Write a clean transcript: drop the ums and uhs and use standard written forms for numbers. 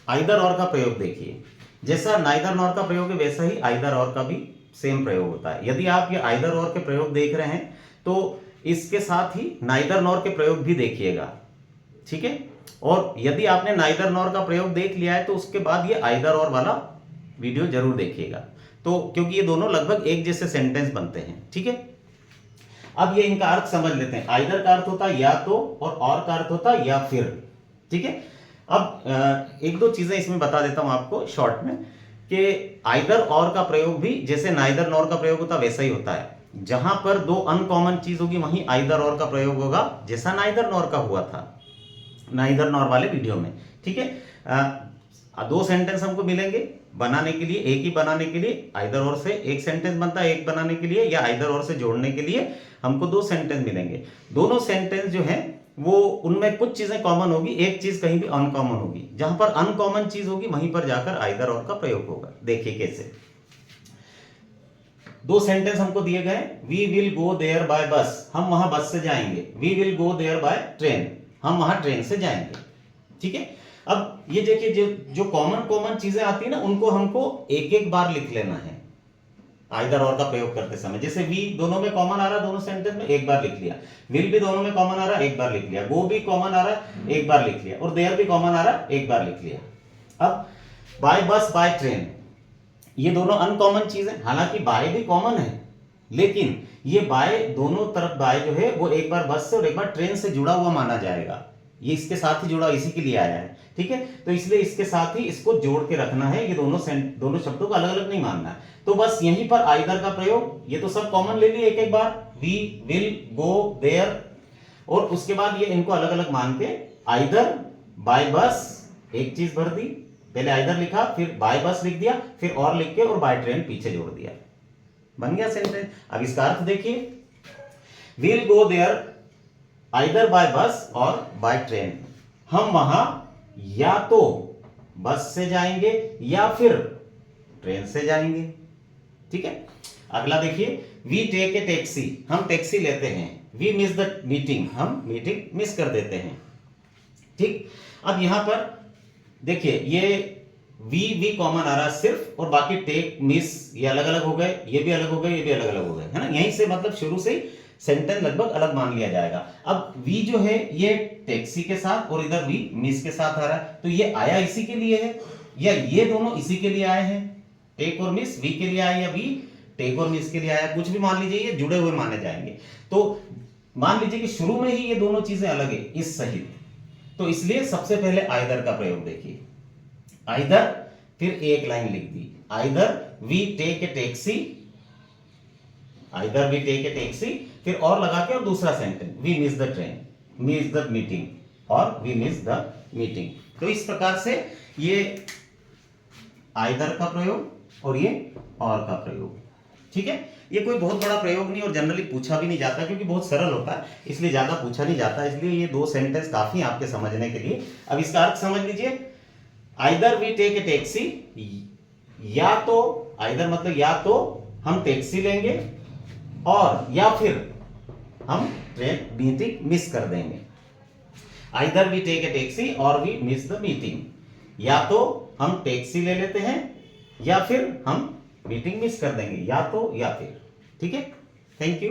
Either और का प्रयोग देखिए, जैसा नाइदर नॉर का प्रयोग है वैसा ही आइदर और का भी सेम प्रयोग होता है। यदि आप ये आइदर और के प्रयोग देख रहे हैं तो इसके साथ ही नाइदर नॉर के प्रयोग भी देखिएगा, ठीक है। और यदि आपने नाइदर नॉर का प्रयोग देख लिया है तो उसके बाद ये आइदर और वाला वीडियो जरूर देखिएगा, तो क्योंकि ये दोनों लगभग एक जैसे सेंटेंस बनते हैं, ठीक है। अब ये इनका अर्थ समझ लेते हैं। आइदर का अर्थ होता है या तो, और का अर्थ होता है या फिर, ठीक है। अब एक दो चीजें इसमें बता देता हूं आपको शॉर्ट में, कि आइदर और का प्रयोग भी जैसे नाइदर नॉर का प्रयोग होता है वैसा ही होता है। जहां पर दो अनकॉमन चीज होगी वहीं आइदर और का प्रयोग होगा, जैसा नाइदर नॉर का हुआ था नाइदर नॉर वाले वीडियो में, ठीक है। दो सेंटेंस हमको मिलेंगे बनाने के लिए, एक ही बनाने के लिए आइदर और से एक सेंटेंस बनता है, एक बनाने के लिए या आइदर और से जोड़ने के लिए हमको दो सेंटेंस मिलेंगे। दोनों सेंटेंस जो है वो उनमें कुछ चीजें कॉमन होगी, एक चीज कहीं भी अनकॉमन होगी। जहां पर अनकॉमन चीज होगी वहीं पर जाकर आइदर और का प्रयोग होगा। देखिए कैसे, दो सेंटेंस हमको दिए गए, we will go there by bus, हम वहां बस से जाएंगे। We will go there by train, हम वहां ट्रेन से जाएंगे, ठीक है। अब ये देखिए जो कॉमन चीजें आती है ना उनको हमको एक एक बार लिख लेना है आइदर और का प्रयोग करते समय। जैसे वी दोनों में कॉमन आ रहा है, दोनों सेंटेंस में एक बार लिख लिया। विल भी दोनों में कॉमन आ रहा है, एक बार लिख लिया। गो भी कॉमन आ रहा है, एक बार लिख लिया। और देयर भी कॉमन आ रहा है, एक बार लिख लिया। अब बाय बस बाय ट्रेन, ये दोनों अनकॉमन चीज है। हालांकि बाय भी कॉमन है, लेकिन ये बाय दोनों तरफ बाय जो है वो एक बार बस से और एक बार ट्रेन से जुड़ा हुआ माना जाएगा। ये इसके साथ ही जुड़ा, इसी के लिए आया है, ठीक है। तो इसलिए इसके साथ ही इसको जोड़ के रखना है, ये दोनों शब्दों को अलग अलग नहीं मानना है। तो बस यहीं पर आइदर का प्रयोग, ये तो सब कॉमन ले लिए एक एक बार, वी विल गो देयर, और उसके बाद ये इनको अलग अलग मान के आइदर बाय बस एक चीज भर दी, पहले आइदर लिखा, फिर बाय बस लिख दिया, फिर और लिख के और बाय ट्रेन पीछे जोड़ दिया, बन गया सेंटेंस। अब इसका अर्थ देखिए, will go there either by bus और बाय ट्रेन, हम वहां या तो बस से जाएंगे या फिर ट्रेन से जाएंगे, ठीक है। अगला देखिए, वी टेक ए टैक्सी, हम टैक्सी लेते हैं। वी मिस द मीटिंग, हम मीटिंग मिस कर देते हैं, ठीक। अब यहां पर देखिए ये वी कॉमन आ रहा है सिर्फ, और बाकी टेक मिस ये अलग अलग हो गए, ये भी अलग हो गए, ये भी अलग अलग हो गए, है ना। यहीं से मतलब शुरू से ही सेंटेंस लगभग अलग मान लिया जाएगा। अब वी जो है ये टैक्सी के साथ और इधर वी मिस के साथ आ रहा है, तो ये आया इसी के लिए है, या ये दोनों इसी के लिए आए हैं। टेक और मिस वी के लिए आए, या वी टेक और मिस के लिए आया, कुछ भी मान लीजिए, ये जुड़े हुए माने जाएंगे। तो मान लीजिए कि शुरू में ही ये दोनों चीजें अलग है इस सहित, तो इसलिए सबसे पहले आइदर का प्रयोग देखिए, आइदर, फिर एक लाइन लिख दी, either we take a taxi, either we take a taxi, फिर और लगा के और दूसरा sentence, we miss the train, miss the meeting, और वी मिस द मीटिंग। तो इस प्रकार से ये आइदर का प्रयोग और ये और का प्रयोग, ठीक है। ये कोई बहुत बड़ा प्रयोग नहीं और जनरली पूछा भी नहीं जाता, क्योंकि बहुत सरल होता है इसलिए ज्यादा पूछा नहीं जाता, इसलिए ये दो सेंटेंस काफी आपके समझने के लिए। अब इसका अर्थ समझ लीजिए, either we take a taxi, या तो आइदर मतलब या तो हम टैक्सी लेंगे, और या फिर हम ट्रेन मीटिंग मिस कर देंगे। Either we take a taxi और वी मिस द मीटिंग, या तो हम टैक्सी ले लेते हैं या फिर हम मीटिंग मिस कर देंगे, या तो या फिर, ठीक है। Thank you.